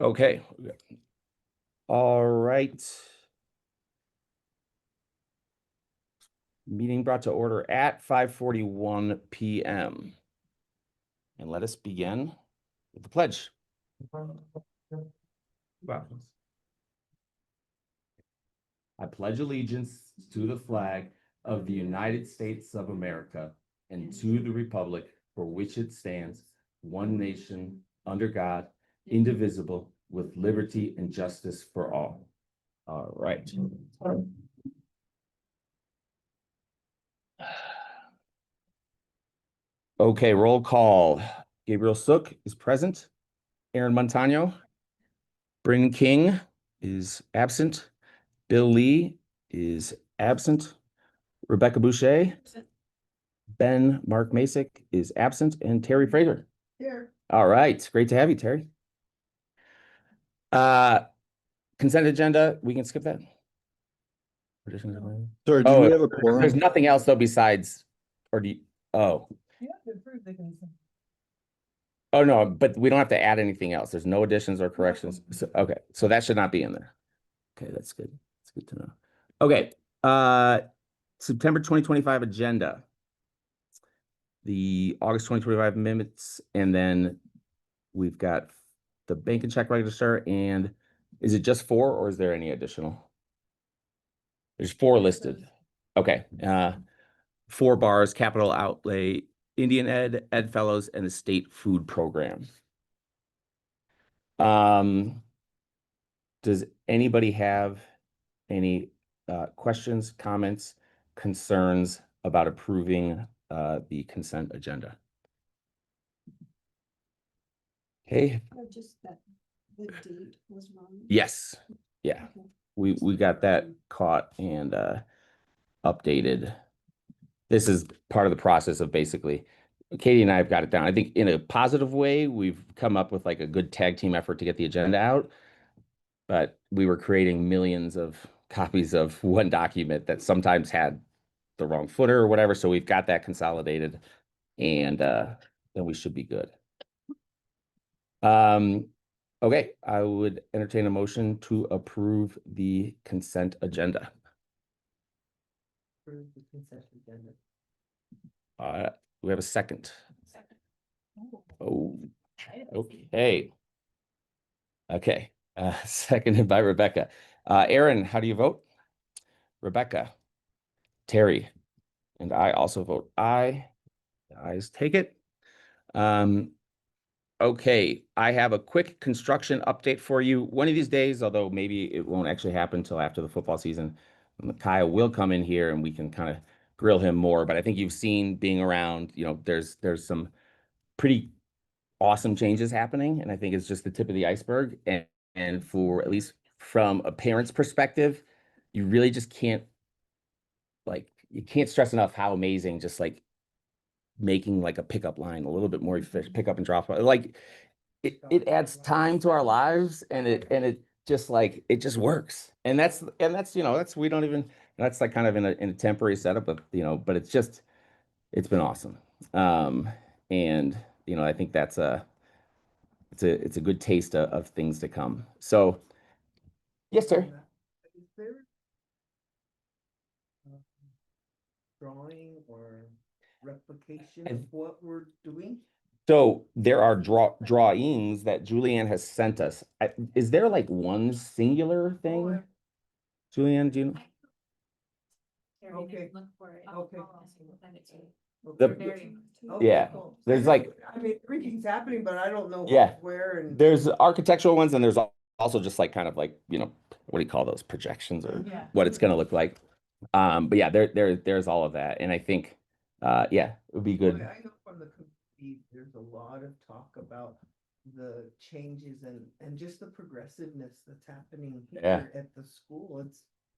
Okay. All right. Meeting brought to order at 5:41 p.m. And let us begin with the pledge. I pledge allegiance to the flag of the United States of America and to the republic for which it stands, one nation, under God, indivisible, with liberty and justice for all. All right. Okay, roll call. Gabriel Sook is present. Aaron Montano. Bryn King is absent. Bill Lee is absent. Rebecca Boucher. Ben Mark Masick is absent. And Terry Fraser. Here. All right. Great to have you, Terry. Consent agenda, we can skip that. Sorry, do we have a quorum? There's nothing else though besides, or do you, oh. You have to approve the consent. Oh, no, but we don't have to add anything else. There's no additions or corrections. So, okay, so that should not be in there. Okay, that's good. That's good to know. Okay, September 2025 agenda. The August 2025 minutes, and then we've got the bank and check register. And is it just 4 or is there any additional? There's 4 listed. Okay, 4 bars, capital outlay, Indian Ed Fellows, and the State Food Program. Does anybody have any questions, comments, concerns about approving the consent agenda? Okay. Just that the date was wrong. Yes. Yeah. Okay. We got that caught and updated. This is part of the process of basically Katie and I have got it down. I think in a positive way, we've come up with like a good tag team effort to get the agenda out. But we were creating millions of copies of one document that sometimes had the wrong footer or whatever. So we've got that consolidated, and then we should be good. Okay, I would entertain a motion to approve the consent agenda. Approve the consent agenda. We have a second. Second. Oh, okay. Okay. Seconded by Rebecca. Aaron, how do you vote? Rebecca, Terry, and I also vote aye. The ayes take it. Okay, I have a quick construction update for you. One of these days, although maybe it won't actually happen until after the football season, Kyle will come in here and we can kind of grill him more. But I think you've seen being around, there's some pretty awesome changes happening, and I think it's just the tip of the iceberg. And for at least from a parent's perspective, you really just can't you can't stress enough how amazing just like making like a pickup line a little bit more efficient, pick up and drop, like it adds time to our lives, and it just like it just works. And that's we don't even, that's like kind of in a temporary setup, but but it's been awesome. And I think that's it's a good taste of things to come. So yes, sir. Is there drawing or replication of what we're doing? So there are drawings that Julianne has sent us. Is there like one singular thing? Julianne, do you know? Okay. Look for it. Okay. I'll send it to you. Okay. Okay, Yeah, cool. there's like, I mean, everything's happening, but I don't know Yeah. where and. there's architectural ones, and there's also just like kind of like, what do you call those, projections, or Yeah. what it's gonna look like. But yeah, there's all of that. And I think, yeah, it would be good. Okay, I know from the committee, there's a lot of talk about the changes and just the progressiveness that's happening Yeah. here at the school.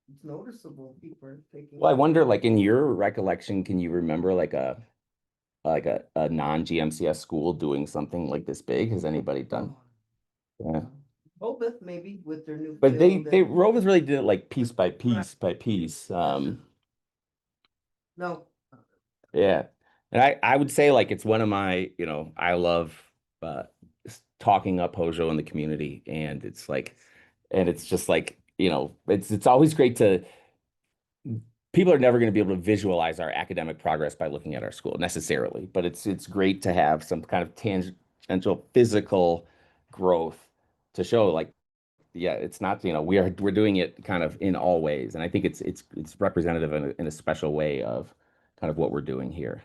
It's noticeable. People are taking. Well, I wonder, like in your recollection, can you remember like a non-GMCS school doing something like this big? Has anybody done? Yeah. Hobeth maybe with their new. But field they and- Rovers really did it like piece by piece by piece. No. Yeah. And I would say like it's one of my, I love talking up Hozho in the community. And it's like, and it's just like, you know, it's always great to, people are never going to be able to visualize our academic progress by looking at our school necessarily, but it's great to have some kind of tangential physical growth to show like, yeah, it's not, you know, we're doing it kind of in all ways. And I think it's representative in a special way of kind of what we're doing here.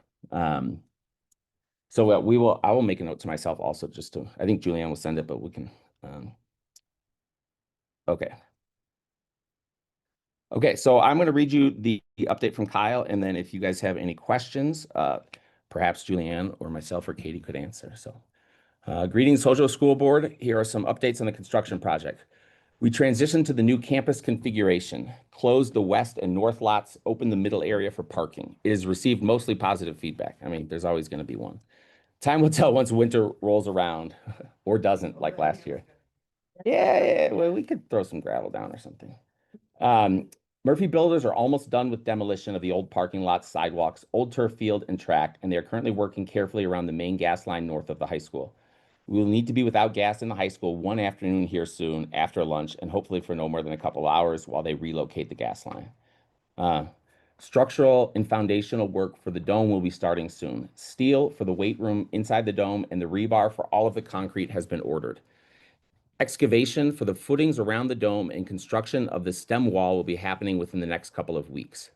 So I will make a note to myself also just to, I think Julianne will send it, but we can, okay. Okay, so I'm going to read you the update from Kyle, and then if you guys have any questions, perhaps Julianne or myself or Katie could answer. So, greetings, Hozho School Board. Here are some updates on the construction project. We transitioned to the new campus configuration, closed the west and north lots, opened the middle area for parking. It has received mostly positive feedback. I mean, there's always going to be one. Time will tell once winter rolls around, or doesn't, like last year. Yeah, well, we could throw some gravel down or something. Murphy Builders are almost done with demolition of the old parking lots, sidewalks, old turf field, and track, and they are currently working carefully around the main gas line north of the high school. We will need to be without gas in the high school one afternoon here soon after lunch, and hopefully for no more than a couple hours while they relocate the gas line. Structural and foundational work for the dome will be starting soon. Steel for the weight room inside the dome and the rebar for all of the concrete has been ordered. Excavation for the footings around the dome and construction of the stem wall will be happening within the next couple of weeks.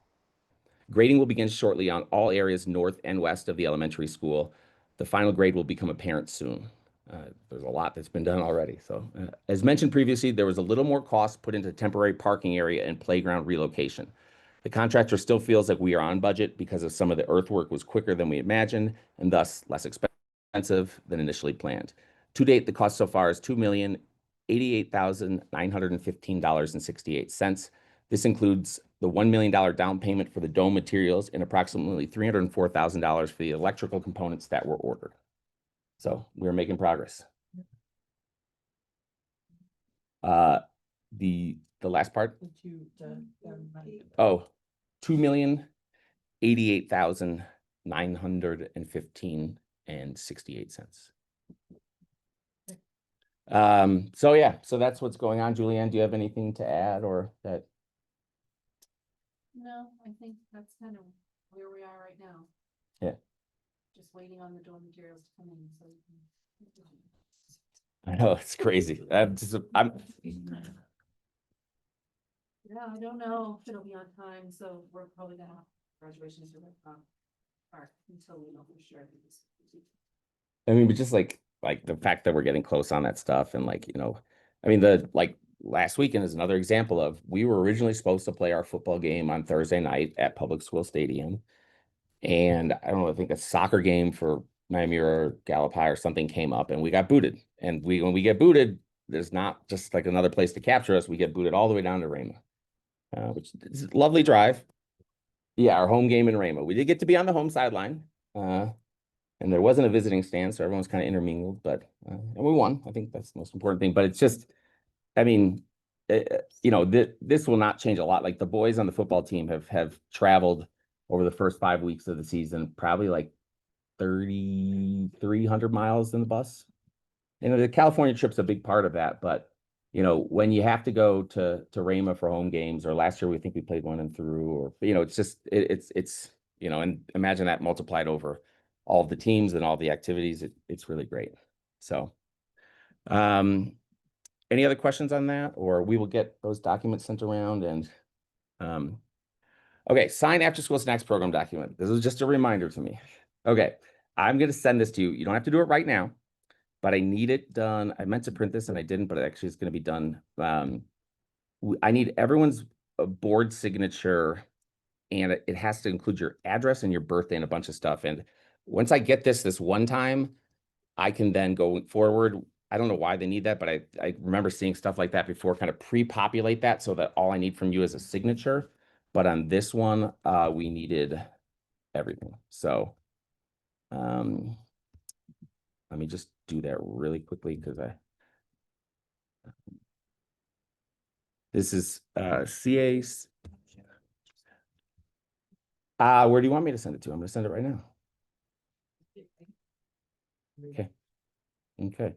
Grading will begin shortly on all areas north and west of the elementary school. The final grade will become apparent soon. There's a lot that's been done already. So, as mentioned previously, there was a little more cost put into temporary parking area and playground relocation. The contractor still feels like we are on budget because of some of the earthwork was quicker than we imagined and thus less expensive than initially planned. To date, the cost so far is $2,088,915.68. This includes the $1 million down payment for the dome materials and approximately $304,000 for the electrical components that were ordered. So we're making progress. The last part. Oh, 2,088,915 and 68 cents. So yeah, so that's what's going on. Julianne, do you have anything to add or that? No, I think that's kind of where we are right now. Yeah. Just waiting on the door materials to come in, so. I know it's crazy. Yeah, I don't know if it'll be on time, so we're probably gonna have graduations or until we know for sure. I mean, but just like the fact that we're getting close on that stuff and like, you know, I mean, the like last weekend is another example of we were originally supposed to play our football game on Thursday night at Public School Stadium. And I don't know, I think a soccer game for Miami or Gallup High or something came up and we got booted. And when we get booted, there's not just like another place to capture us. We get booted all the way down to Rama, which is a lovely drive. Yeah, our home game in Rama. We did get to be on the home sideline. And there wasn't a visiting stand, so everyone's kind of intermingled, but and we won. I think that's the most important thing. But it's just, I mean, you know, this will not change a lot. Like the boys on the football team have traveled over the first 5 weeks of the season, probably like 3,300 miles in the bus. You know, the California trip's a big part of that, but you know, when you have to go to Rama for home games, or last year we think we played one in through, or you know, it's just it's you know, and imagine that multiplied over all of the teams and all the activities. It's really great. So, any other questions on that, or we will get those documents sent around and okay, sign after school snacks program document. This is just a reminder to me. Okay, I'm going to send this to you. You don't have to do it right now, but I need it done. I meant to print this and I didn't, but actually it's going to be done. I need everyone's board signature, and it has to include your address and your birthday and a bunch of stuff. And once I get this one time, I can then go forward. I don't know why they need that, but I remember seeing stuff like that before, kind of pre-populate that so that all I need from you is a signature. But on this one, we needed everything. So let me just do that really quickly because this is CA. Where do you want me to send it to? I'm going to send it right now. Okay. Okay.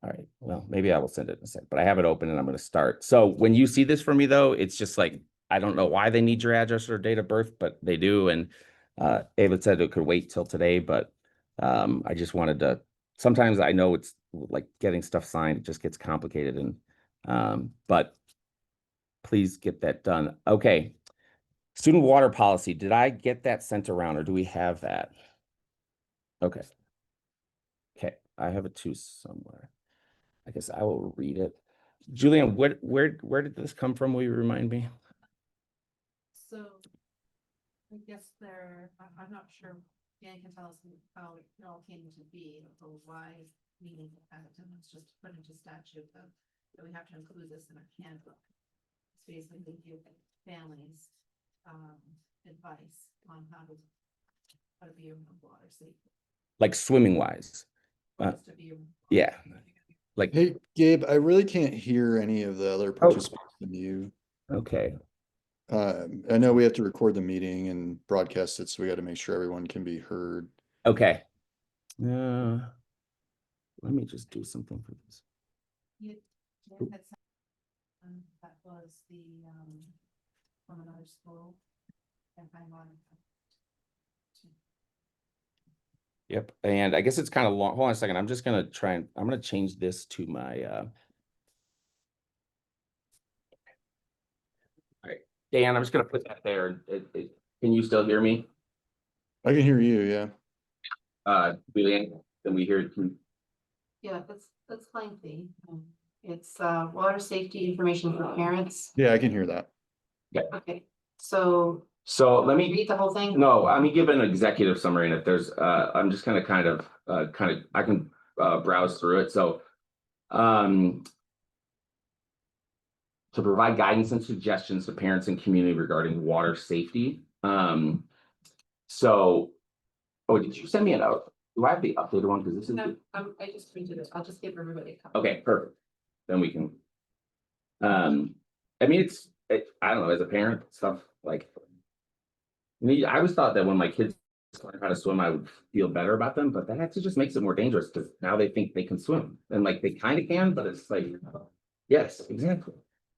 All right, well, maybe I will send it in a sec, but I have it open and I'm gonna start. So when you see this from me though, it's just like, I don't know why they need your address or date of birth, but they do. And Ava said it could wait till today, but I just wanted to, sometimes I know it's like getting stuff signed, it just gets complicated and but please get that done. Okay. Student water policy, did I get that sent around or do we have that? Okay. Okay, I have it too somewhere. I guess I will read it. Julian, where did this come from? Will you remind me? So I guess I'm not sure, Dan can tell us how it all came to be, or why meeting at and it's just put into statute that we have to include this in our handbook. It's basically give families advice on how to be around water safely. Like swimming wise. Just to be around water. Yeah. Like, Hey, Gabe, I really can't hear any of the other participants than you. okay. I know we have to record the meeting and broadcast it, so we got to make sure everyone can be heard. Okay. Let me just do something for this. Dan had said, that was the from another school, and I'm on. Yep. And I guess it's kind of long. Hold on a second. I'm just gonna try and I'm gonna change this to my all right. Dan, I'm just gonna put that there. Can you still hear me? I can hear you, yeah. Julian, can we hear? Yeah, that's lengthy. It's water safety information for parents. Yeah, I can hear that. Okay, so So let me read the whole thing. No, let me give an executive summary, and if there's, I'm just gonna I can browse through it. So, to provide guidance and suggestions to parents and community regarding water safety. So, oh, did you send me a note? Do I have the updated one? Because this is No, I just printed it. I'll just give everybody a copy. okay, perfect. Then we can. I mean, I don't know, as a parent, stuff like. I always thought that when my kids learn how to swim, I would feel better about them, but that actually just makes it more dangerous because now they think they can swim and like they kind of can, but it's like, yes, exactly.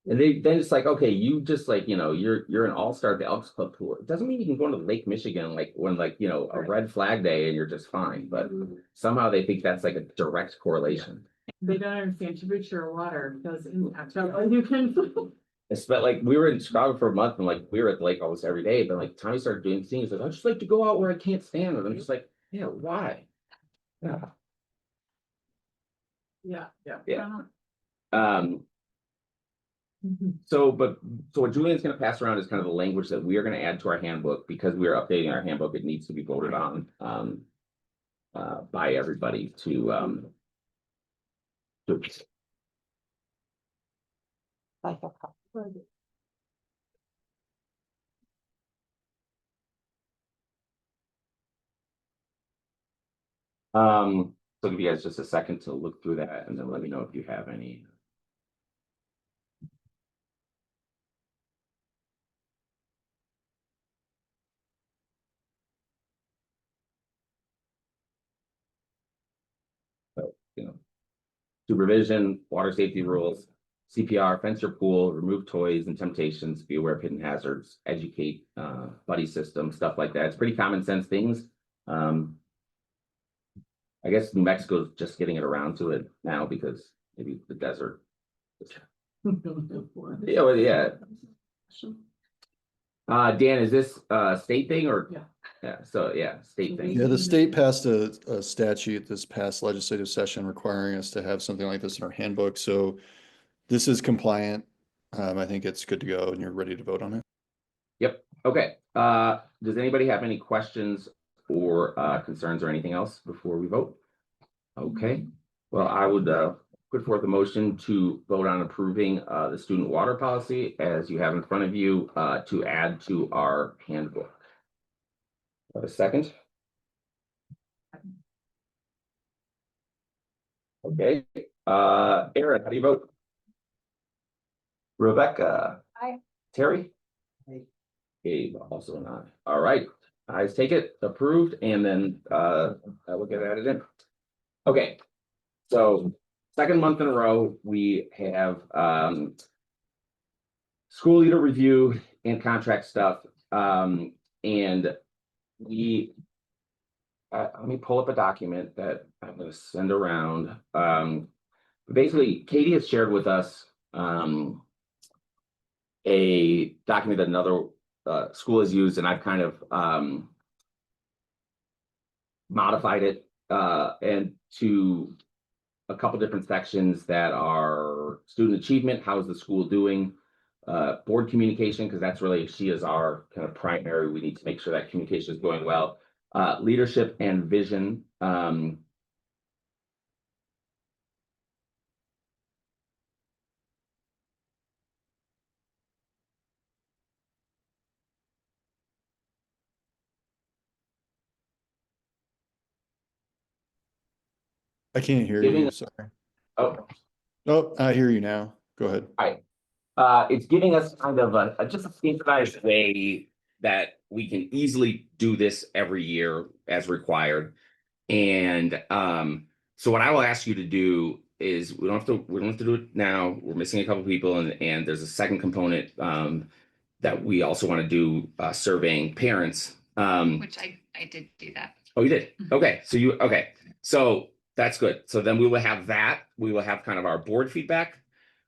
And then it's like, okay, you just like, you're an all-star at the Elks Club pool. It doesn't mean you can go to Lake Michigan, like when like, a red flag day and you're just fine, but somehow they think that's like a direct correlation. They don't understand temperature of water does impact how you can. But like we were in Chicago for a month and like we were at the lake almost every day, but like Tommy started doing things like I just like to go out where I can't stand it. I'm just like, yeah, why? Yeah. Yeah. Yeah. So what Julian's going to pass around is kind of the language that we are going to add to our handbook because we are updating our handbook. It needs to be voted on by everybody to so give you guys just a second to look through that and then let me know if you have any. So, supervision, water safety rules, CPR, fence your pool, remove toys and temptations, be aware of hidden hazards, educate, buddy system, stuff like that. It's pretty common sense things. I guess New Mexico's just getting it around to it now because maybe the desert. Yeah, well, yeah. Dan, is this a state thing or? Yeah. Yeah, so yeah, state thing. Yeah, the state passed a statute this past legislative session requiring us to have something like this in our handbook. So this is compliant. I think it's good to go and you're ready to vote on it. Yep. Okay. Does anybody have any questions or concerns or anything else before we vote? Okay. Well, I would put forth a motion to vote on approving the student water policy as you have in front of you to add to our handbook. Have a second? Okay. Aaron, how do you vote? Rebecca? Aye. Terry? Aye. Gabe, also an aye. All right. Ayes take it, approved, and then I will get added in. Okay. So second month in a row, we have school leader review and contract stuff. And we, let me pull up a document that I'm going to send around. Basically, Katie has shared with us a document that another school has used, and I've kind of modified it and to a couple different sections that are student achievement, how's the school doing, board communication, because that's really, she is our kind of primary, we need to make sure that communication is going well, leadership and vision. I can't hear Giving- you, sorry. Oh, Oh, I hear you now. Go ahead. it's giving us kind of just a standardized way that we can easily do this every year as required. And so what I will ask you to do is we don't have to do it now. We're missing a couple people, and there's a second component that we also want to do, surveying parents. Which I did do that. Oh, you did? Okay. Okay. So that's good. So then we will have that. We will have kind of our board feedback.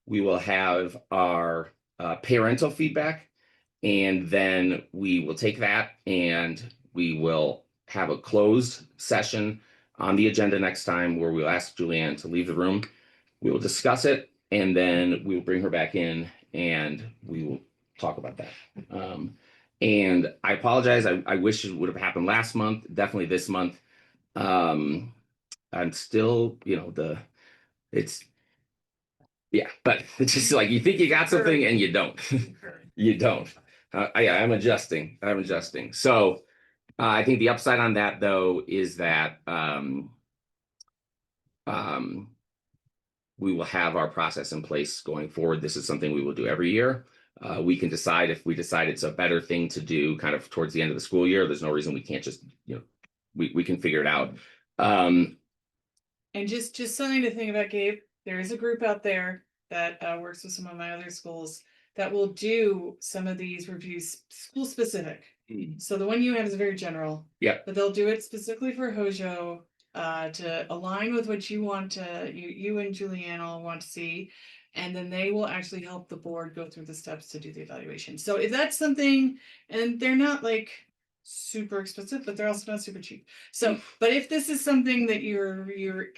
We will have our parental feedback. And then we will take that and we will have a closed session on the agenda next time where we'll ask Julianne to leave the room. We will discuss it and then we will bring her back in and we will talk about that. And I apologize. I wish it would have happened last month, definitely this month. I'm still, but it's just like you think you got something and you don't. You don't. I'm adjusting. So I think the upside on that though is that we will have our process in place going forward. This is something we will do every year. We can decide if we decide it's a better thing to do kind of towards the end of the school year. There's no reason we can't just, we can figure it out. And just something to think about, Gabe, there is a group out there that works with some of my other schools that will do some of these reviews school specific. So the one you have is very general. Yeah. But they'll do it specifically for Hozho to align with what you want to, you and Julianne all want to see. And then they will actually help the board go through the steps to do the evaluation. So if that's something, and they're not like super expensive, but they're also not super cheap. So, but if this is something that you're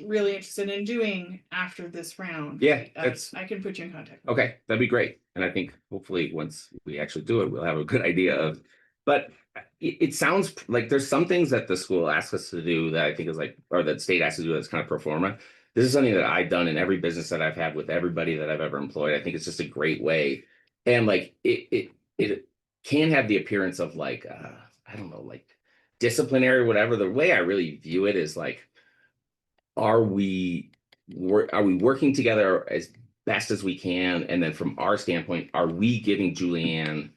really interested in doing after this round, Yeah, I can put you in contact. Okay, that'd be great. And I think hopefully once we actually do it, we'll have a good idea of, but it sounds like there's some things that the school asks us to do that I think is like, or that state asks us to do that's kind of pro forma. This is something that I've done in every business that I've had with everybody that I've ever employed. I think it's just a great way. And like it can have the appearance of like, I don't know, like disciplinary, whatever. The way I really view it is like, are we working together as best as we can? And then from our standpoint, are we giving Julianne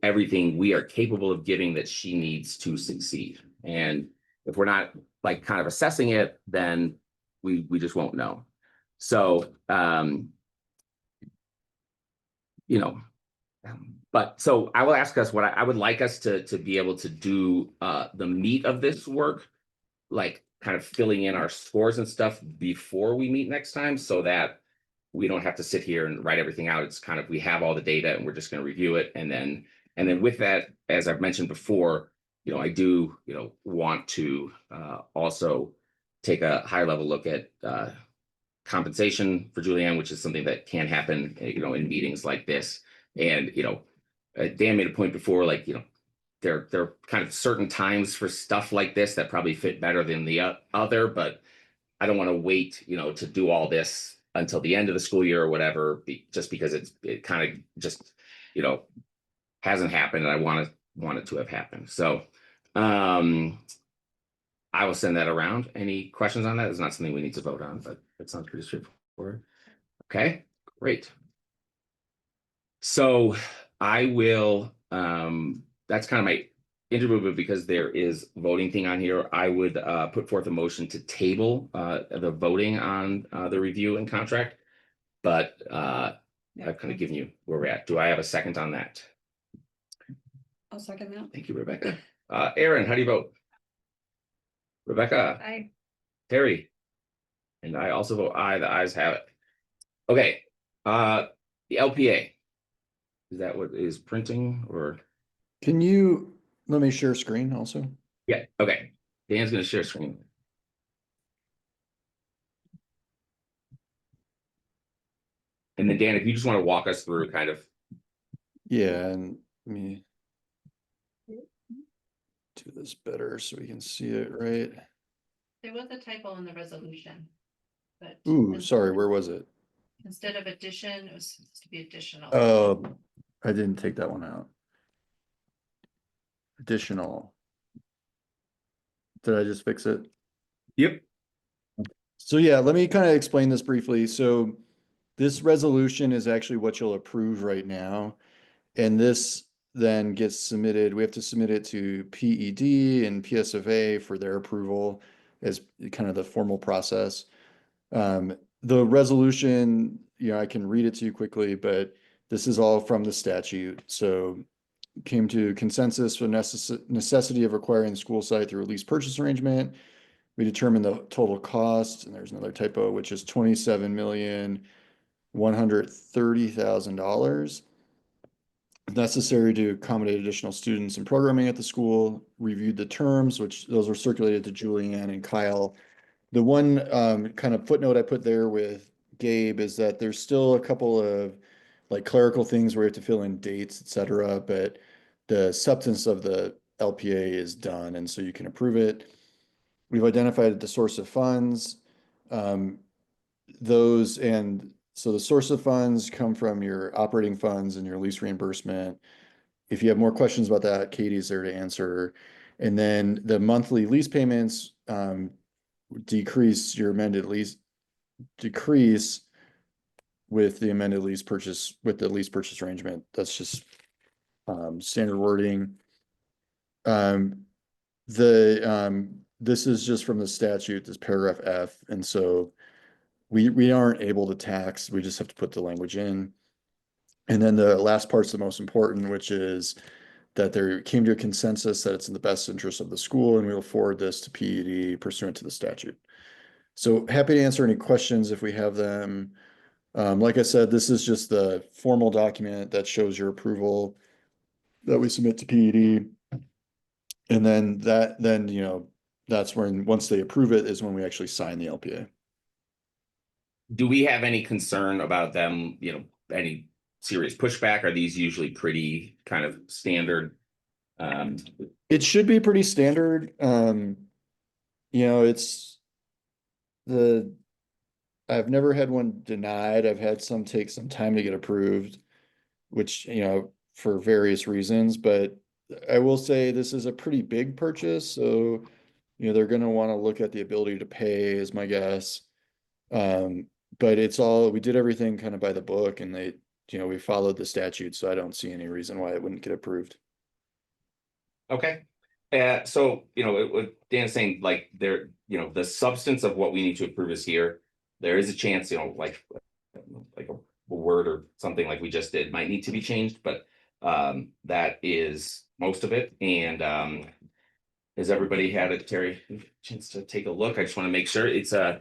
everything we are capable of giving that she needs to succeed? And if we're not like kind of assessing it, then we just won't know. So, but so I will ask us what I would like us to be able to do the meat of this work, like kind of filling in our scores and stuff before we meet next time so that we don't have to sit here and write everything out. It's kind of, we have all the data and we're just going to review it. And then with that, as I've mentioned before, I do, want to also take a high level look at compensation for Julianne, which is something that can happen, in meetings like this. And, Dan made a point before, like, there are kind of certain times for stuff like this that probably fit better than the other, but I don't want to wait, to do all this until the end of the school year or whatever, just because it kind of just, hasn't happened and I want it to have happened. So I will send that around. Any questions on that? It's not something we need to vote on, but it sounds pretty straightforward. Okay, great. So I will, that's kind of intermove it because there is voting thing on here. I would put forth a motion to table the voting on the review and contract. But I've kind of given you where we're at. Do I have a second on that? I'll second that. Thank you, Rebecca. Aaron, how do you vote? Rebecca, I, Terry, and I also vote aye. The ayes have it. Okay, the LPA. Is that what is printing or? Can you let me share screen also? Yeah, okay. Dan's gonna share screen. And then Dan, if you just want to walk us through kind of, Yeah, and let me do this better so we can see it right. There was a typo in the resolution. But Ooh, sorry, where was it? instead of addition, it was supposed to be additional. Oh, I didn't take that one out. Additional. Did I just fix it? yep, So yeah, let me kind of explain this briefly. So this resolution is actually what you'll approve right now. And this then gets submitted, we have to submit it to PED and PSFA for their approval as kind of the formal process. The resolution, I can read it to you quickly, but this is all from the statute. So came to consensus for necessity of acquiring the school site through a lease purchase arrangement. We determined the total cost, and there's another typo, which is $27,130,000 necessary to accommodate additional students and programming at the school. Reviewed the terms, which those were circulated to Julianne and Kyle. The one kind of footnote I put there with Gabe is that there's still a couple of like clerical things where you have to fill in dates, etc. But the substance of the LPA is done, and so you can approve it. We've identified the source of funds. Those and so the source of funds come from your operating funds and your lease reimbursement. If you have more questions about that, Katie's there to answer. And then the monthly lease payments decrease with the amended lease purchase with the lease purchase arrangement. That's just standard wording. This is just from the statute, this paragraph F, and so we aren't able to tax, we just have to put the language in. And then the last part's the most important, which is that there came to a consensus that it's in the best interest of the school, and we will forward this to PED pursuant to the statute. So happy to answer any questions if we have them. Like I said, this is just the formal document that shows your approval that we submit to PED. And then that's when, once they approve it, is when we actually sign the LPA. do we have any concern about them, any serious pushback? Are these usually pretty kind of standard? It should be pretty standard. It's I've never had one denied. I've had some take some time to get approved, which, for various reasons, but I will say this is a pretty big purchase, so, they're gonna want to look at the ability to pay is my guess. But we did everything kind of by the book, and we followed the statute, so I don't see any reason why it wouldn't get approved. Okay. So, what Dan's saying, like the substance of what we need to approve is here. There is a chance, like a word or something like we just did might need to be changed, but that is most of it. And has everybody had a chance to take a look? I just want to make sure it's a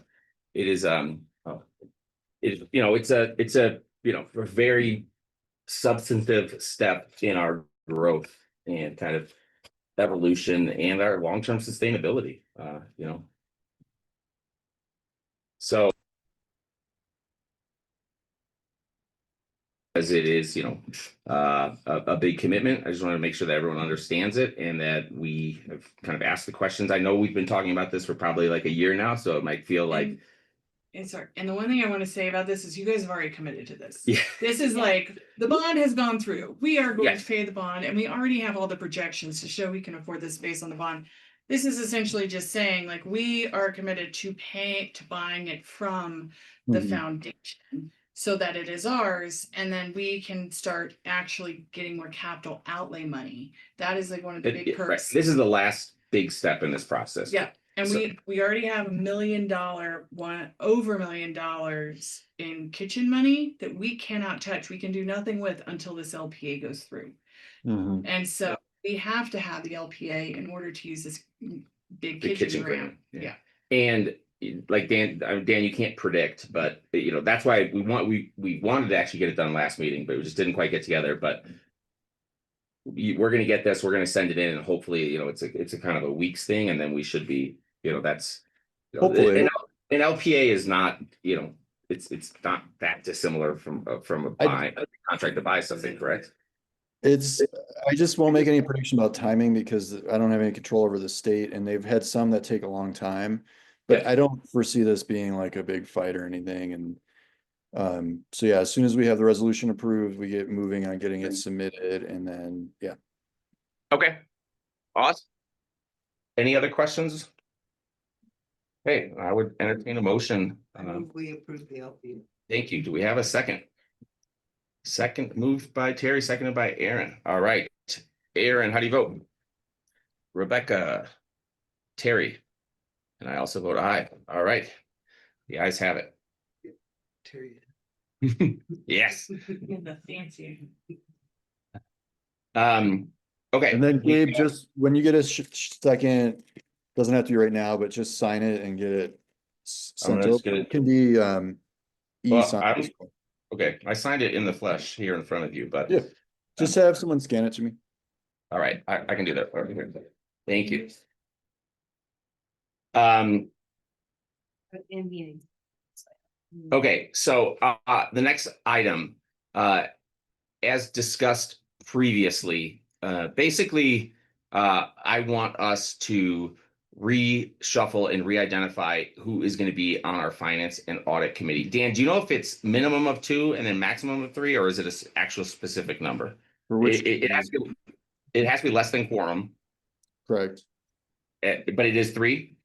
very substantive step in our growth and kind of evolution and our long-term sustainability, So as it is, a big commitment, I just want to make sure that everyone understands it and that we have kind of asked the questions. I know we've been talking about this for probably like a year now, so it might feel like. And the one thing I want to say about this is you guys have already committed to this. Yeah. This is like, the bond has gone through. We are going Yes. to pay the bond, and we already have all the projections to show we can afford this based on the bond. This is essentially just saying, like, we are committed to buying it from the Mhm. foundation. so that it is ours, and then we can start actually getting more capital outlay money. That is like one of the big Right. perks. This is the last big step in this process. Yeah, and So- we already have over $1 million in kitchen money that we cannot touch. We can do nothing with until this LPA goes through. Mhm. And so we have to have the LPA in order to use this big The kitchen kitchen grant. grant, Yeah. And like Dan, you can't predict, but that's why we wanted to actually get it done last meeting, but we just didn't quite get together. But we're going to get this. We're going to send it in, and hopefully, it's a kind of a weeks thing, and then we should be, that's Hopefully. an LPA is not, it's not that dissimilar from a contract to buy something, correct? I just won't make any prediction about timing because I don't have any control over the state and they've had some that take a long time. But Yeah. I don't foresee this being like a big fight or anything. And so yeah, as soon as we have the resolution approved, we get moving on getting it submitted and then, yeah. Okay. Awesome. Any other questions? Hey, I would entertain a motion. I move we approve the LP. Thank you. Do we have a second? Second, moved by Terry, seconded by Aaron. All right. Aaron, how do you vote? Rebecca, Terry, and I also vote aye. All right. The ayes have it. Terry. Yes. The fancy. Okay. And then Gabe, just when you get a second, doesn't have to be right now, but just sign it and get it sent gonna just over. get it- It can be Well, e-signed. okay, I signed it in the flesh here in front of you, but Yeah. Just have someone scan it to me. all right, I can do that for you. Thank you. In meeting. Okay, so the next item, as discussed previously, basically, I want us to reshuffle and re-identify who is going to be on our finance and audit committee. Dan, do you know if it's minimum of 2 and then maximum of 3, or is it an actual specific number? For which, It has to be less than quorum, correct. but it is 3.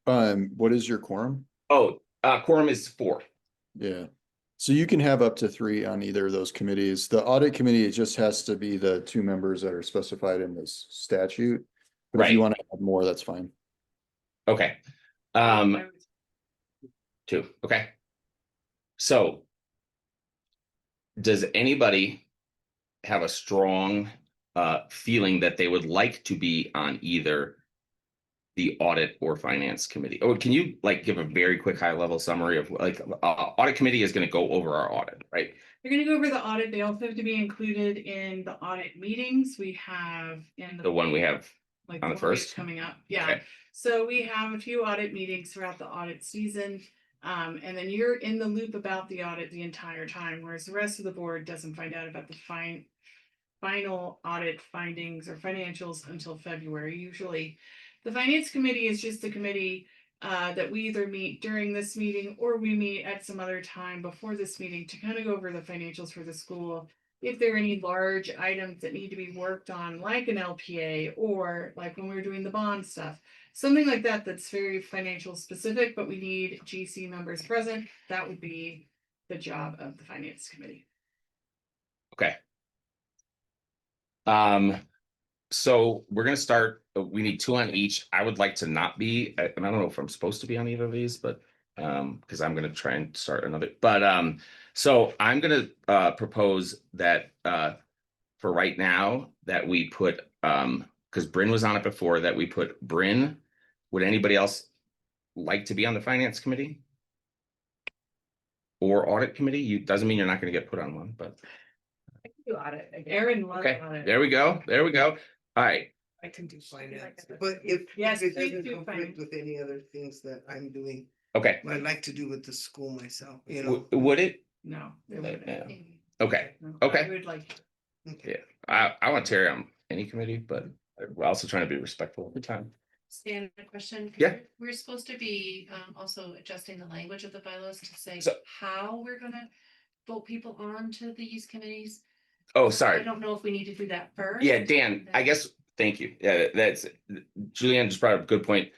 What is your quorum? Oh, quorum is 4. Yeah. So you can have up to 3 on either of those committees. The audit committee, it just has to be the 2 members that are specified in this statute. But if you Right. want to add more, that's fine. Okay. 2. Okay. So does anybody have a strong feeling that they would like to be on either the audit or finance committee? Or can you give a very quick high level summary of audit committee is going to go over our audit, right? They're gonna go over the audit. They also have to be included in the audit meetings we have in The one we have. like on the one we have first? coming up. Yeah. Okay. So we have a few audit meetings throughout the audit season. And then you're in the loop about the audit the entire time, whereas the rest of the board doesn't find out about the final audit findings or financials until February. Usually the finance committee is just the committee that we either meet during this meeting or we meet at some other time before this meeting to kind of go over the financials for the school. If there are any large items that need to be worked on, like an LPA or like when we were doing the bond stuff, something like that, that's very financial specific, but we need GC members present, that would be the job of the finance committee. Okay. So we're gonna start. We need 2 on each. I would like to not be, and I don't know if I'm supposed to be on either of these, but because I'm gonna try and start another. But so I'm gonna propose that for right now that we put because Bryn was on it before, that we put Bryn. Would anybody else like to be on the finance committee or audit committee? Doesn't mean you're not gonna get put on one, but Do audit. Aaron loves okay, audit. there we go. All right. I can do finance, but if Yes, it please doesn't do conflict finance. with any other things that I'm doing, Okay. I'd like to do with the school myself, you know. Would it? No. they Yeah. wouldn't. Okay. No, Okay. I would like, Okay. I want Terry on any committee, but we're also trying to be respectful of the time. Stan, a question. 'Cause Yeah. We're supposed to be also adjusting the language of the bylaws to say So- how we're gonna vote people on to these committees. Oh, I sorry. don't know if we need to do that first. Yeah, Dan, I guess, thank you. Yeah, that's Julianne just brought up a good point.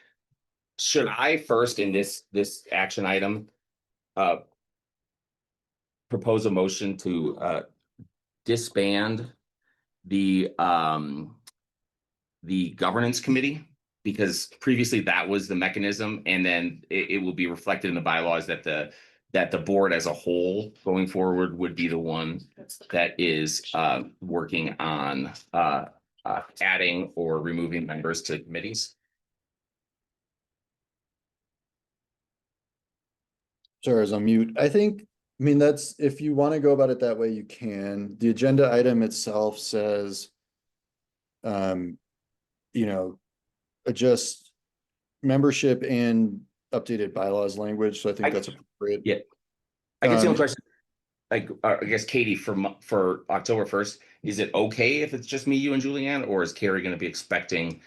Should I first in this action item propose a motion to disband the governance committee, because previously that was the mechanism, and then it will be reflected in the bylaws that the board as a whole going forward would be the one that is working on adding or removing members to committees. Sorry, I was on mute. I think, I mean, that's, if you want to go about it that way, you can. The agenda item itself says, you know, adjust membership and updated bylaws language, so I think that's appropriate. Yeah. I guess the only Um, question, like, I guess Katie, for October 1st, is it okay if it's just me, you, and Julianne, or is Carrie going to be expecting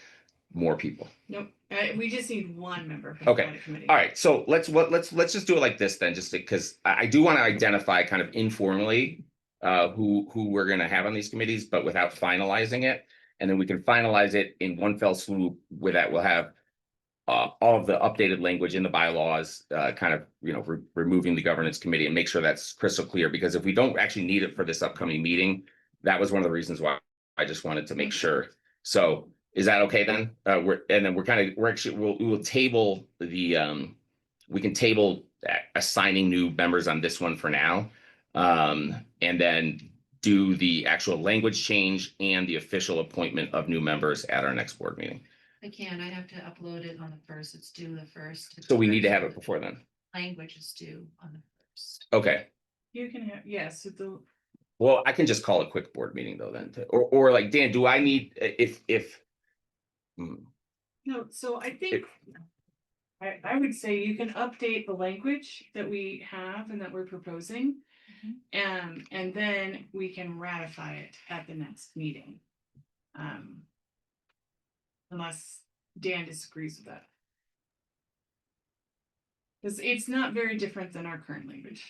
more people? Nope, we just need one member for the Okay. audit committee. All right, so let's just do it like this then, just because I do want to identify kind of informally who we're going to have on these committees, but without finalizing it, and then we can finalize it in one fell swoop. With that, we'll have all of the updated language in the bylaws, kind of, removing the governance committee, and make sure that's crystal clear, because if we don't actually need it for this upcoming meeting, that was one of the reasons why I just wanted to make sure. So is that okay then? We will table the, we can table assigning new members on this one for now. And then do the actual language change and the official appointment of new members at our next board meeting. I have to upload it on the first, it's due the first. So we need to have it before then. Language is due on the first. Okay. You can have, yes, Well, I can just call a quick board meeting though then, or like, Dan, do I need, no, so I think. I would say you can update the language that we have and that we're proposing. And then we can ratify it at the next meeting. Unless Dan disagrees with that. Because it's not very different than our current language.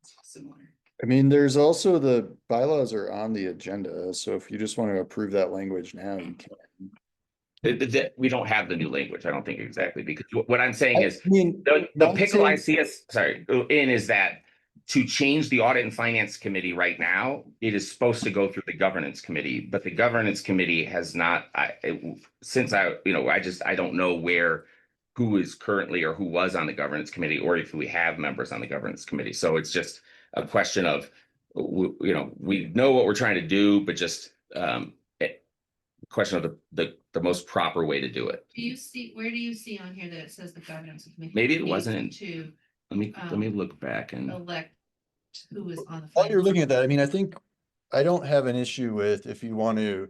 It's similar. I mean, there's also the bylaws are on the agenda, so if you just want to approve that language now, you can. we don't have the new language, I don't think, exactly, because what I'm saying is, I mean, the I'm pickle I saying- see us, sorry, in is that to change the audit and finance committee right now, it is supposed to go through the governance committee, but the governance committee has not, I don't know who is currently or who was on the governance committee, or if we have members on the governance committee. So it's just a question of, we know what we're trying to do, but just question of the most proper way to do it. Where do you see on here that it says the governance committee? Maybe it wasn't To let me look back and elect who is on the. While you're looking at that, I mean, I think I don't have an issue with if you want to,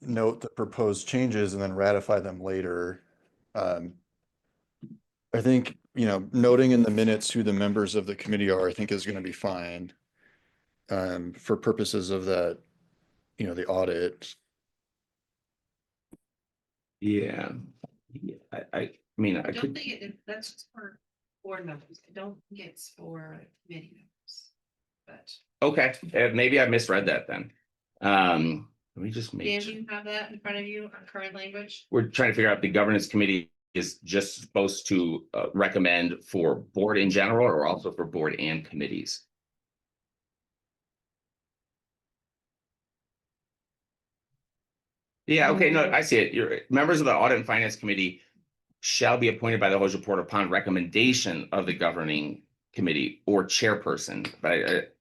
note the proposed changes and then ratify them later. I think, noting in the minutes who the members of the committee are, I think is going to be fine. For purposes of that, the audit. yeah. I mean, I I don't could, think that's just for board members. I don't think it's for committee members. But okay, maybe I misread that then. Let me just Dan, make do sure. you have that in front of you on current language? We're trying to figure out, the governance committee is just supposed to recommend for board in general, or also for board and committees? Yeah, okay, no, I see it. Your members of the audit and finance committee shall be appointed by the Hozho Board upon recommendation of the governing committee or chairperson. But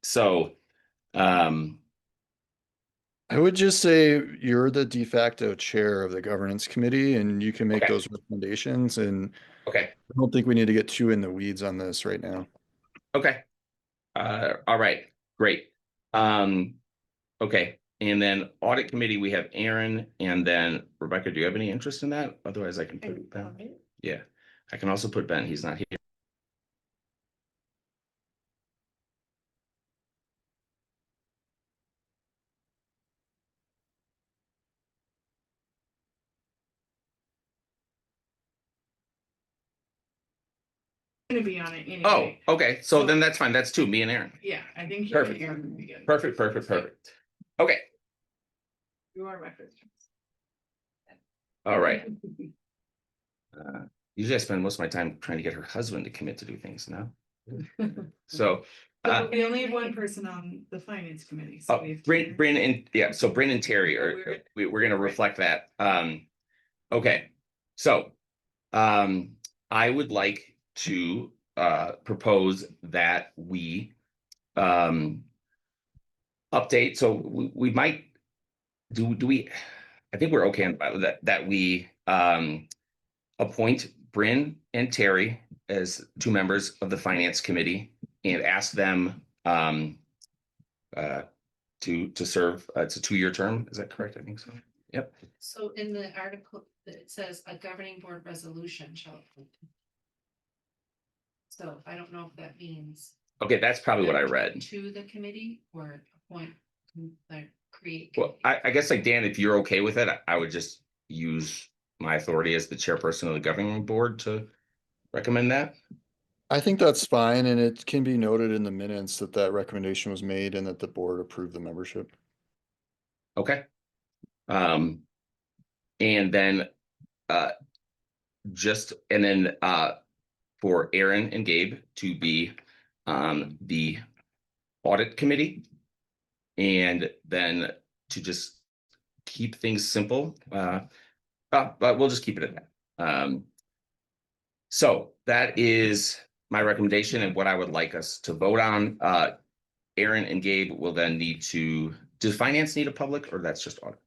I would just say you're the de facto chair of the governance committee and you can make Okay. those recommendations, and okay, I don't think we need to get too in the weeds on this right now. okay. All right, great. Okay, and then audit committee, we have Aaron, and then Rebecca, do you have any interest in that? Otherwise I can put Ben. Yeah, I can also put Ben, he's not here. Gonna be on it Oh, anyway. okay, so then that's fine, that's two, me and Aaron. Yeah, I think you and Perfect. Aaron would be good. Perfect. Okay, You are my first. all right. Usually I spend most of my time trying to get her husband to commit to do things, no? So, But we only have one person on the finance committee, so we have. Bryn and, yeah, so Bryn and Terry are, we're gonna reflect that. Okay, so, I would like to, propose that we, update, so we might, do we, I think we're okay on that we, appoint Bryn and Terry as two members of the finance committee and ask them, uh, to serve, it's a 2-year term, is that correct? I think so. Yep. So in the article, it says a governing board resolution shall. appoint. So I don't know if that means. Okay, that's probably what I read. To the committee or appoint, like create. Well, I guess like Dan, if you're okay with it, I would just use my authority as the chairperson of the governing board to recommend that. I think that's fine, and it can be noted in the minutes that that recommendation was made and that the board approved the membership. Okay. And then, for Aaron and Gabe to be on the audit committee. And then to just keep things simple, but we'll just keep it at that. So that is my recommendation and what I would like us to vote on. Aaron and Gabe will then need to, does finance need a public or that's just audit?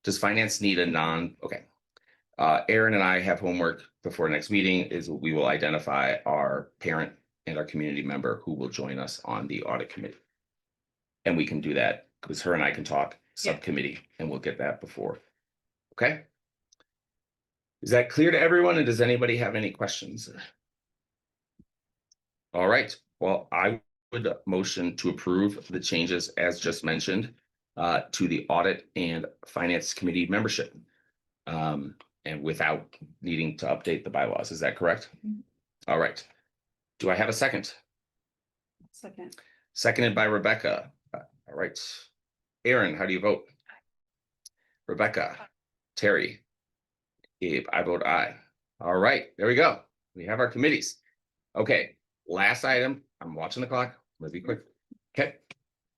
Does finance need a okay. Aaron and I have homework before next meeting is we will identify our parent and our community member who will join us on the audit committee. And we can do that because her and I can talk subcommittee and we'll get that before. Okay. Is that clear to everyone? And does anybody have any questions? All right. Well, I would motion to approve the changes as just mentioned to the audit and finance committee membership. And without needing to update the bylaws. Is that correct? All right. Do I have a second? Second. Seconded by Rebecca. All right. Aaron, how do you vote? Rebecca, Terry, Gabe, I vote aye. All right, there we go. We have our committees. Okay, last item. I'm watching the clock. Let's be quick. Okay.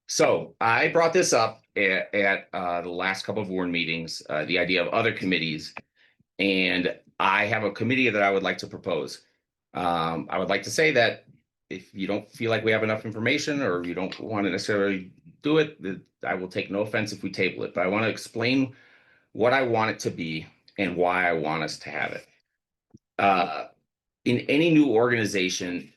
So I brought this up at the last couple of board meetings, the idea of other committees. And I have a committee that I would like to propose. I would like to say that if you don't feel like we have enough information or you don't want to necessarily do it, I will take no offense if we table it, but I want to explain what I want it to be and why I want us to have it. In any new organization,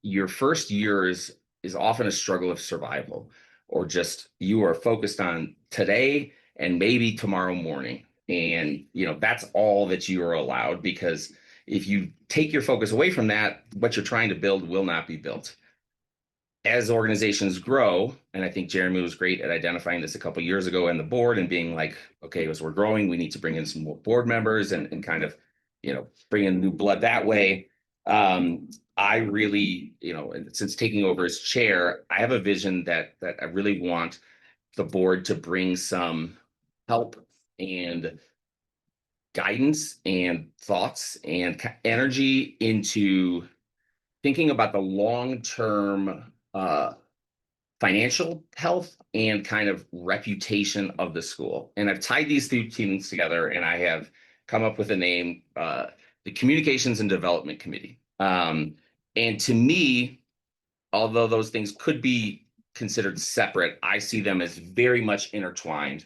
your first year is often a struggle of survival, or just you are focused on today and maybe tomorrow morning. And, that's all that you are allowed, because if you take your focus away from that, what you're trying to build will not be built. As organizations grow, and I think Jeremy was great at identifying this a couple of years ago in the board and being like, okay, as we're growing, we need to bring in some more board members and kind of, bring in new blood that way. I really, since taking over as chair, I have a vision that I really want the board to bring some help and guidance and thoughts and energy into thinking about the long-term financial health and kind of reputation of the school. And I've tied these two things together and I have come up with a name, the Communications and Development Committee. And to me, although those things could be considered separate, I see them as very much intertwined.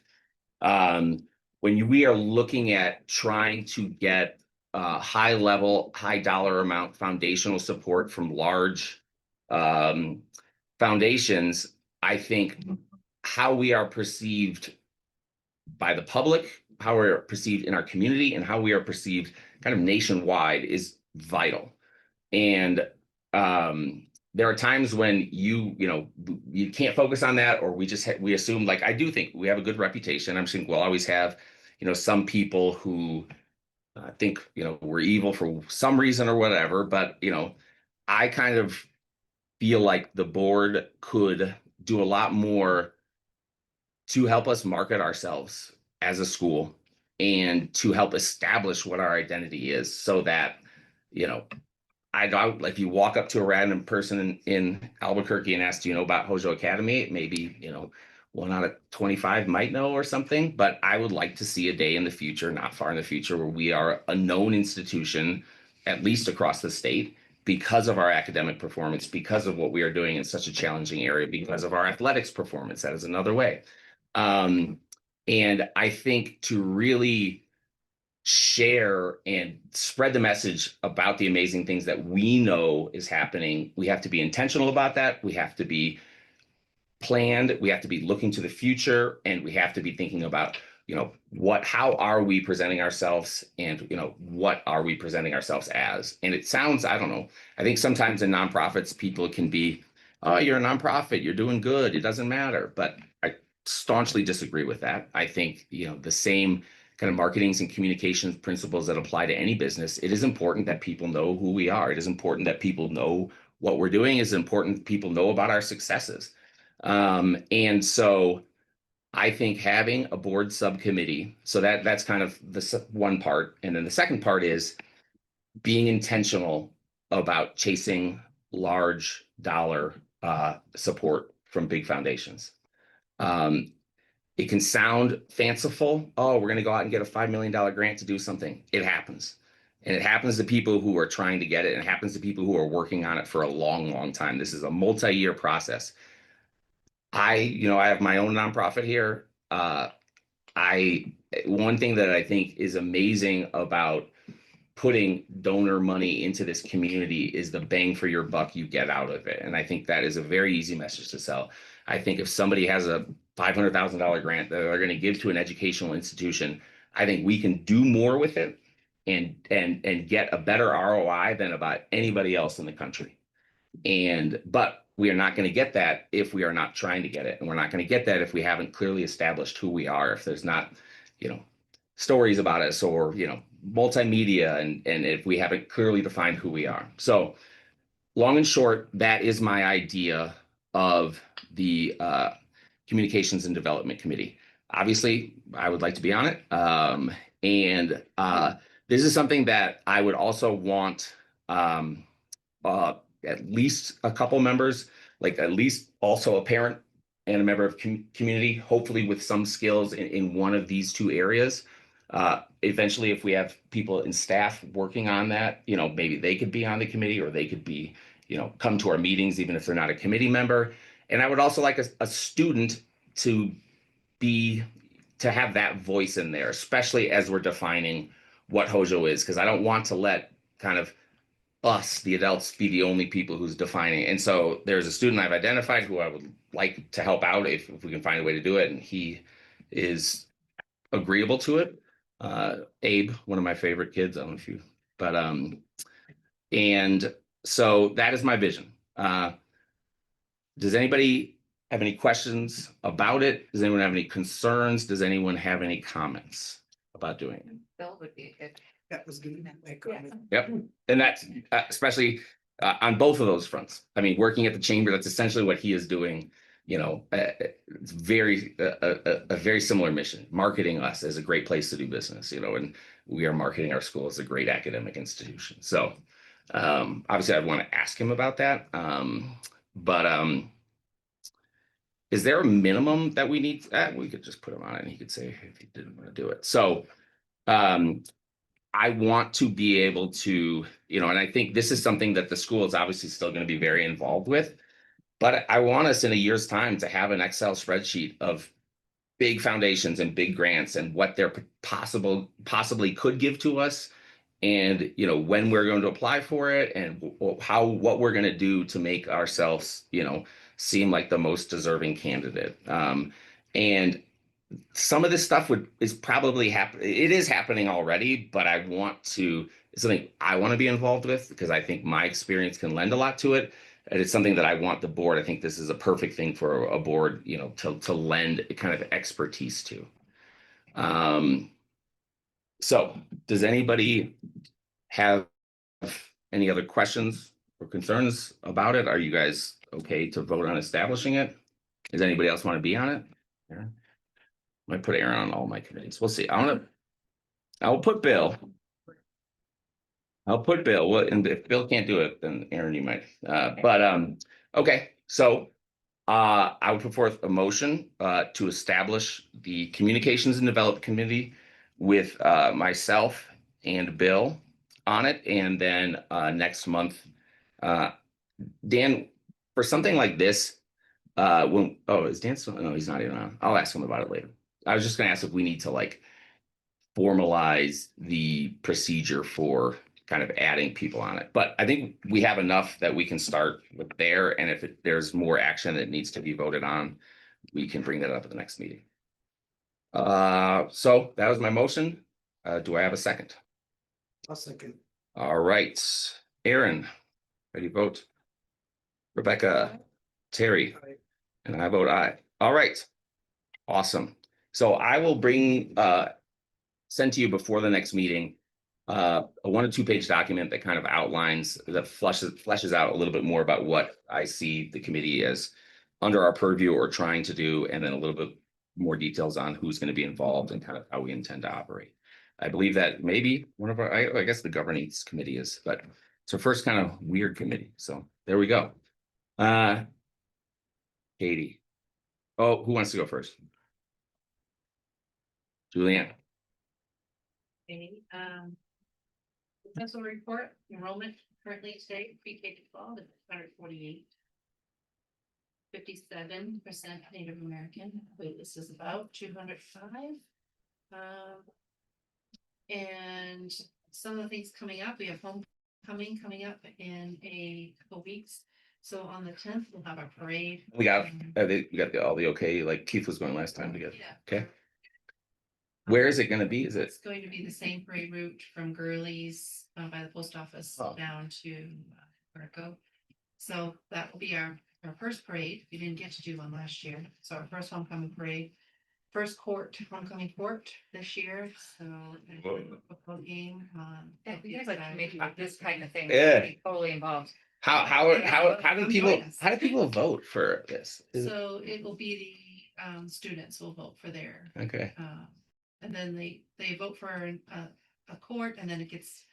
When we are looking at trying to get high level, high dollar amount foundational support from large foundations, I think how we are perceived by the public, how we are perceived in our community, and how we are perceived kind of nationwide is vital. And there are times when you can't focus on that, or we assume, like, I do think we have a good reputation. I'm saying we'll always have, some people who think, we're evil for some reason or whatever, but, I kind of feel like the board could do a lot more to help us market ourselves as a school and to help establish what our identity is, so that, I don't, like, if you walk up to a random person in Albuquerque and ask, do you know about Hozho Academy? Maybe, 1 out of 25 might know or something, but I would like to see a day in the future, not far in the future, where we are a known institution, at least across the state, because of our academic performance, because of what we are doing in such a challenging area, because of our athletics performance. That is another way. And I think to really share and spread the message about the amazing things that we know is happening, we have to be intentional about that. We have to be planned. We have to be looking to the future, and we have to be thinking about, how are we presenting ourselves, and, what are we presenting ourselves as? And it sounds, I don't know, I think sometimes in nonprofits, people can be, oh, you're a nonprofit, you're doing good, it doesn't matter. But I staunchly disagree with that. I think, the same kind of marketings and communications principles that apply to any business. It is important that people know who we are. It is important that people know what we're doing. It is important that people know about our successes. And so I think having a board subcommittee, so that's kind of the one part. And then the second part is being intentional about chasing large dollar support from big foundations. It can sound fanciful. Oh, we're going to go out and get a $5 million grant to do something. It happens. And it happens to people who are trying to get it, and it happens to people who are working on it for a long, long time. This is a multi-year process. I have my own nonprofit here. One thing that I think is amazing about putting donor money into this community is the bang for your buck you get out of it. And I think that is a very easy message to sell. I think if somebody has a $500,000 grant that they're going to give to an educational institution, I think we can do more with it and get a better ROI than about anybody else in the country. But we are not going to get that if we are not trying to get it. And we're not going to get that if we haven't clearly established who we are, if there's not, stories about us, or, multimedia, and if we haven't clearly defined who we are. So long and short, that is my idea of the Communications and Development Committee. Obviously, I would like to be on it. And this is something that I would also want at least a couple members, like at least also a parent and a member of community, hopefully with some skills in one of these two areas. Eventually, if we have people in staff working on that, maybe they could be on the committee, or they could be, come to our meetings, even if they're not a committee member. And I would also like a student to have that voice in there, especially as we're defining what Hozho is, because I don't want to let kind of us, the adults, be the only people who's defining it. And so there's a student I've identified who I would like to help out if we can find a way to do it. And he is agreeable to it. Abe, one of my favorite kids. I don't know if you, but and so that is my vision. Does anybody have any questions about it? Does anyone have any concerns? Does anyone have any comments about doing it? Bill would be a good. That was good. Yep. And that's especially on both of those fronts. I mean, working at the chamber, that's essentially what he is doing. It's very a very similar mission, marketing us as a great place to do business, and we are marketing our school as a great academic institution. So obviously I'd want to ask him about that. But is there a minimum that we need? We could just put him on it and he could say if he didn't want to do it. So I want to be able to, and I think this is something that the school is obviously still going to be very involved with, but I want us in a year's time to have an Excel spreadsheet of big foundations and big grants and what they're possibly could give to us, and, when we're going to apply for it, and what we're going to do to make ourselves, seem like the most deserving candidate. And some of this stuff is probably happening. It is happening already, but it's something I want to be involved with, because I think my experience can lend a lot to it. And it's something that I want the board. I think this is a perfect thing for a board, to lend kind of expertise to. So does anybody have any other questions or concerns about it? Are you guys okay to vote on establishing it? Does anybody else want to be on it? Aaron? I might put Aaron on all my committees. We'll see. I will put Bill. I'll put Bill, well, and if Bill can't do it, then Aaron, you might, okay, so. I would put forth a motion, to establish the Communications and Development Committee with, myself and Bill on it, and then, next month. Dan, for something like this, is Dan still, no, he's not even on. I'll ask him about it later. I was just gonna ask if we need to like formalize the procedure for kind of adding people on it. But I think we have enough that we can start with there. And if there's more action that needs to be voted on, we can bring that up at the next meeting. So that was my motion. Do I have a second? I'll second. All right, Aaron, ready to vote? Rebecca, Terry, Aye. and I vote aye. All right, awesome. So I will send to you before the next meeting, a 1 or 2 page document that kind of outlines, that fleshes out a little bit more about what I see the committee as under our purview or trying to do, and then a little bit more details on who's going to be involved and kind of how we intend to operate. I believe that maybe one of our, I guess the governance committee is, but it's our first kind of weird committee. So there we go. Katie. Oh, who wants to go first? Julianne. Okay, successful report, enrollment currently today, pre-K to 12 is 148. 57% Native American, wait, this is about 205. And some of the things coming up, we have homecoming coming up in a couple weeks. So on the 10th, we'll have our parade. We got, all the okay, like Keith was going last time together. Yeah. Okay. Where is it gonna be? Is it? It's going to be the same parade route from Gurley's by the post office Oh. down to Puerto. So that will be our first parade. We didn't get to do one last year. So our first homecoming parade, first homecoming court this year. So Whoa. a football game. We guys like to make this kind of thing. Yeah. Be totally involved. How do people vote for this? So it will be the students will vote for their Okay. and then they vote for a court, and then it gets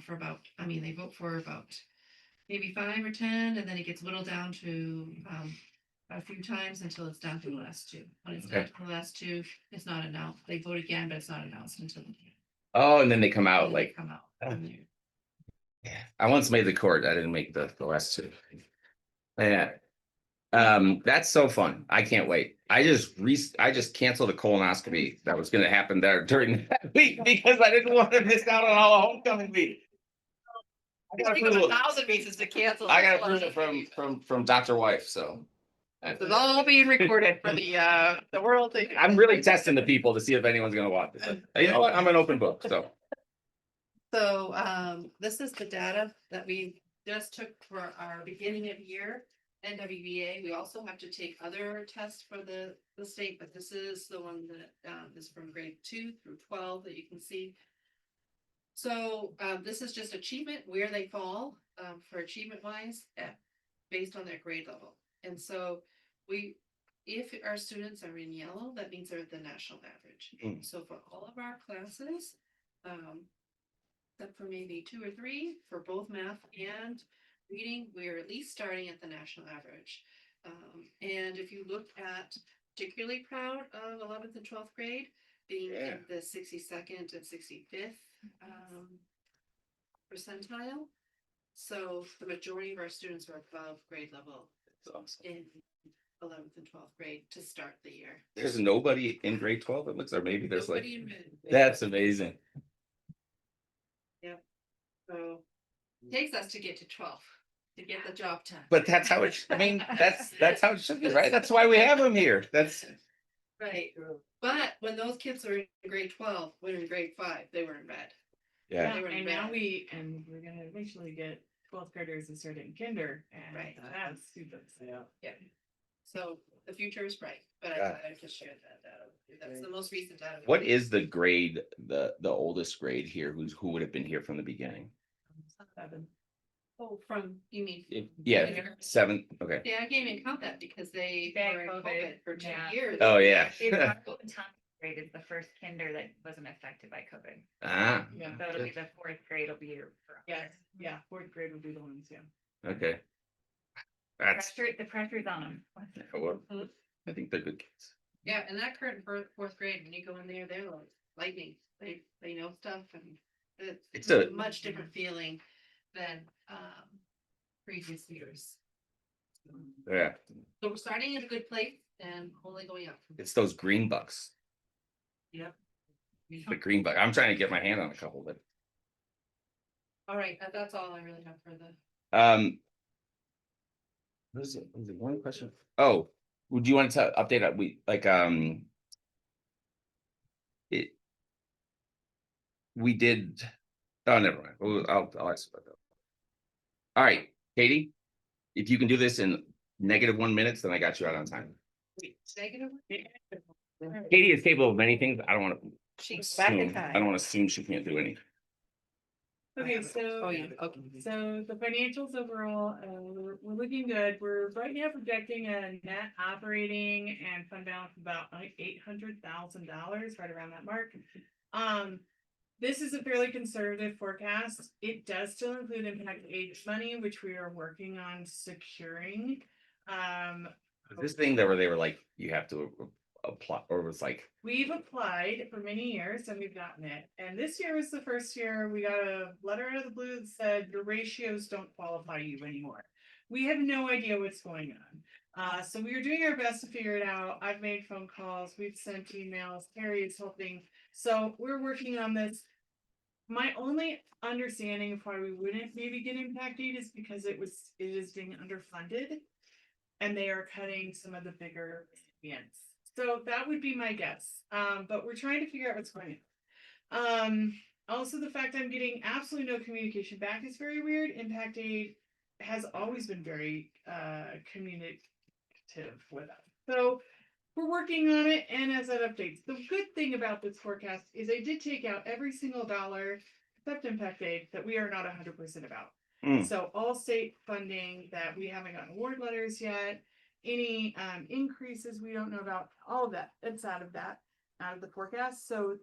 for about, I mean, they vote for about maybe 5 or 10, and then it gets whittled down to a few times until it's down to the last 2. When it's down Okay. to the last 2, it's not announced. They vote again, but it's not announced until Oh, and then they come and out then they like, come out. Oh. from there. yeah. I once made the court. I didn't make the last 2. Yeah. That's so fun. I can't wait. I just canceled a colonoscopy that was gonna happen there during that week because I didn't want to miss out on all the homecoming week. I got Think of approval. 1,000 reasons to cancel. I got approval from Dr. Wife, so. It's all being recorded for the world. I'm really testing the people to see if anyone's gonna watch it. But you know what? I'm an open book, so. So this is the data that we just took for our beginning of year NWBA. We also have to take other tests for the state, but this is the one that is from grade 2 through 12 that you can see. So this is just achievement, where they fall for achievement wise based on their grade level. And so if our students are in yellow, that means they're at the national average. Mm. So for all of our classes, except for maybe 2 or 3 for both math and reading, we're at least starting at the national average. And if you look at, particularly proud of 11th and 12th grade, being Yeah. in the 62nd and 65th percentile. So the majority of our students are above grade level That's awesome. in 11th and 12th grade to start the year. There's nobody in grade 12, it looks, or maybe there's like, Nobody in red. that's amazing. So it takes us to get to 12 to get the job done. But that's how it, I mean, that's how it should be, right? That's why we have them here. That's, Right, but when those kids are in grade 12, when in grade 5, they were in red. yeah. They were in And now red. we're gonna eventually get 12th graders that start in kinder, and Right. that's super. Yeah. So the future is bright, but Yeah. I just shared that data. with you. That's the most recent data. What is the grade, the oldest grade here, who would have been here from the beginning? 7. Oh, you mean? Yeah, 7, okay. Yeah, I can't even count that because they Bad were in COVID, COVID for 2 yeah. years. Oh, yeah. grade is the first kinder that wasn't affected by COVID. Ah, Yeah. So it'll be the fourth grade will be your. Yes, yeah, fourth grade would be the ones, yeah. okay. That's, The pressure's on them. well, I think they're good kids. Yeah, and that current fourth grade, when you go in there, they're like lightning. They know stuff and It's it's a- a much different feeling than previous years. Yeah, So we're starting at a good place and only going up. it's those green bucks, Yep. the green buck. I'm trying to get my hand on a couple, but, All right, that's all I really have for the. was it one question? Oh, would you want to update that? We did, oh, never mind. I'll ask about that. All right, Katie, if you can do this in -1 minute, then I got you out on time. Negative? Katie is capable of many things. I don't want to She's back in assume, I time. don't want to assume she can't do anything. Okay, so. Oh, yeah, okay. So the financials overall, we're looking good. We're right now projecting a net operating and fund balance of about like $800,000, right around that mark. This is a fairly conservative forecast. It does still include impact aid money, which we are working on securing. This thing that where they were like, you have to apply, or was like, We've applied for many years and we've gotten it. And this year was the first year we got a letter out of the blue that said your ratios don't qualify you anymore. We have no idea what's going on. So we are doing our best to figure it out. I've made phone calls, we've sent emails, Terry is helping. So we're working on this. My only understanding of why we wouldn't maybe get impact aid is because it is being underfunded. And they are cutting some of the bigger recipients. So that would be my guess. But we're trying to figure out what's going on. Also, the fact I'm getting absolutely no communication back is very weird. Impact aid has always been very communicative with us. So we're working on it, and as that updates, the good thing about this forecast is I did take out every single dollar except impact aid that we are not 100% about. Mm. So all state funding that we haven't gotten award letters yet, any increases we don't know about, all of that, it's out of the forecast. So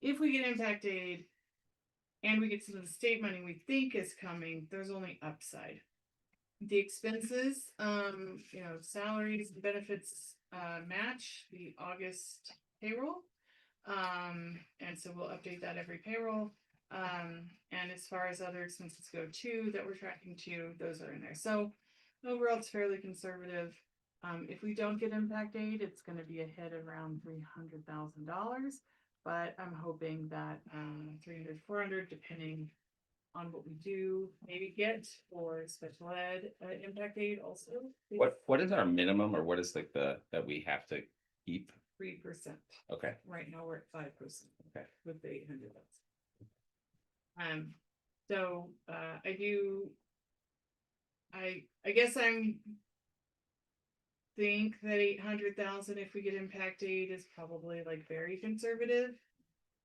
if we get impact aid and we get some of the state money we think is coming, there's only upside. The expenses, salaries, benefits, match the August payroll. And so we'll update that every payroll. And as far as other expenses go too, that we're tracking too, those are in there. So overall, it's fairly conservative. If we don't get impact aid, it's gonna be a hit around $300,000. But I'm hoping that 300, 400, depending on what we do, maybe get for special ed impact aid also. what is our minimum, or what is like that we have to keep? 3%. Okay, Right now we're at 5%. Okay. With the 800. So I guess I'm think that 800,000 if we get impact aid is probably like very conservative.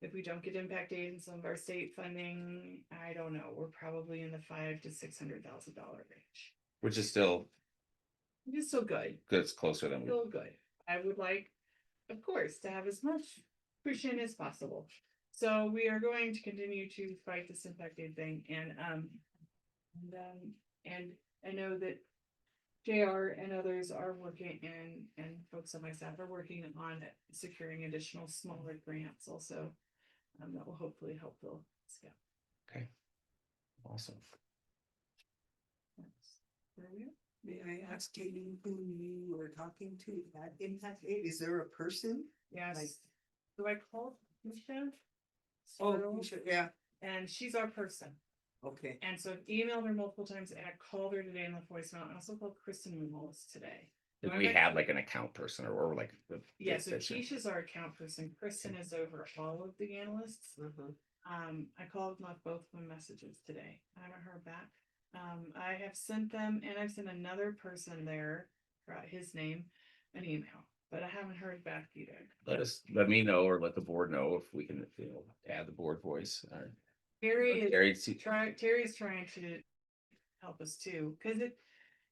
If we don't get impact aid in some of our state funding, I don't know, we're probably in the $500,000 to $600,000 range. which is still Which is still good. good, it's closer than we. Still good. I would like, of course, to have as much cushion as possible. So we are going to continue to fight this impact aid thing, and I know that JR and others are working, and folks on my staff are working on securing additional smaller grants also. That will hopefully help fill this gap. Okay. Awesome. Where are we at? May I ask Katie who you were talking to at Impact Aid? Is there a person? Yes. Like- So I called Michelle. Oh, you should, yeah, And she's our person. okay. And so I've emailed her multiple times and I called her today in the voicemail. I also called Kristen Munoz today. If we have like an account person or like. Yeah, so Keisha's our account person. Kristen is over all of the analysts. Uh-huh. I called and left both of them messages today. I haven't heard back. I have sent them, and I've sent another person there, forgot his name, an email, but I haven't heard back either. Let me know, or let the board know if we can, add the board voice. Terry is Terry, see- Terry's trying to help us too, because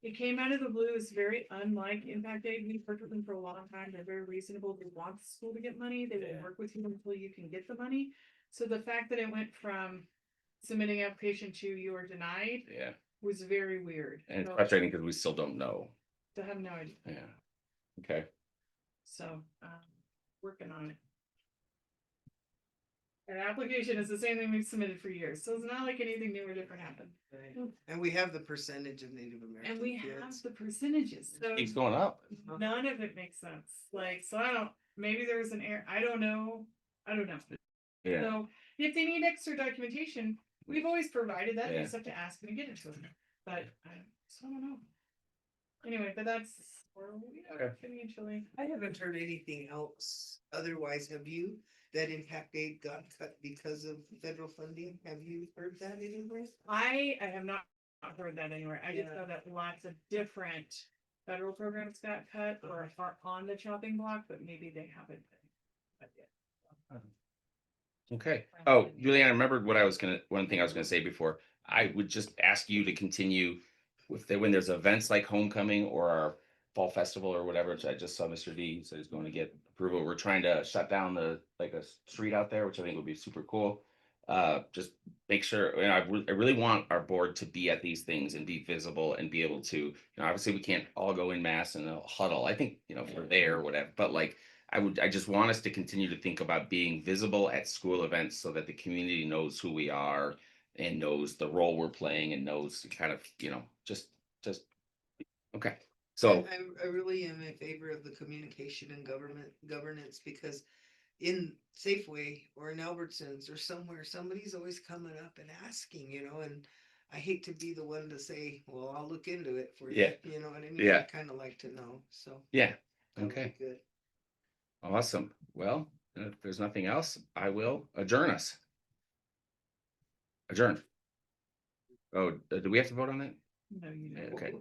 It came out of the blue. It's very unlike Impact Aid. We've worked with them for a long time. They're very reasonable. They want the school to get money. They will work with you until you can get the money. So the fact that it went from submitting application to you are denied Yeah, was very weird. and it's So, frustrating because we still don't know. I have no idea. Yeah. Okay. So, working on it. An application is the same thing we've submitted for years, so it's not like anything new or different happened. Right. And we have the percentage of Native American. And we have kids. the percentages, so Keeps going up. none of it makes sense. Like, so I don't, maybe there was an error, I don't know. Yeah. So if they need extra documentation, we've always provided that, they Yeah. just have to ask me to get it to them, but I don't know. Anyway, but that's where we are Okay. financially. I haven't heard anything else. Otherwise, have you? That Impact Aid got cut because of federal funding? Have you heard that anywhere? I have not heard that anywhere. I just Yeah. know that lots of different federal programs got cut or are on the chopping block, but maybe they haven't. But yeah. Okay. Oh, Julianne, I remembered one thing I was gonna say before. I would just ask you to continue when there's events like homecoming or our fall festival or whatever, which I just saw Mr. D said he's going to get approval. We're trying to shut down a street out there, which I think would be super cool. Just make sure, I really want our board to be at these things and be visible and be able to, obviously we can't all go in mass and huddle. I think, if we're there or whatever, but like, I just want us to continue to think about being visible at school events so that the community knows who we are and knows the role we're playing and knows kind of, just, okay. So, I really am in favor of the communication and governance because in Safeway or in Albertsons or somewhere, somebody's always coming up and asking, and I hate to be the one to say, well, I'll look into it for you. Yeah. You know what I mean? Yeah. I kind of like to know, so. yeah, that would be okay, Good. awesome. Well, if there's nothing else, I will adjourn us. Adjourn. Oh, do we have to vote on that? No, you know. Okay.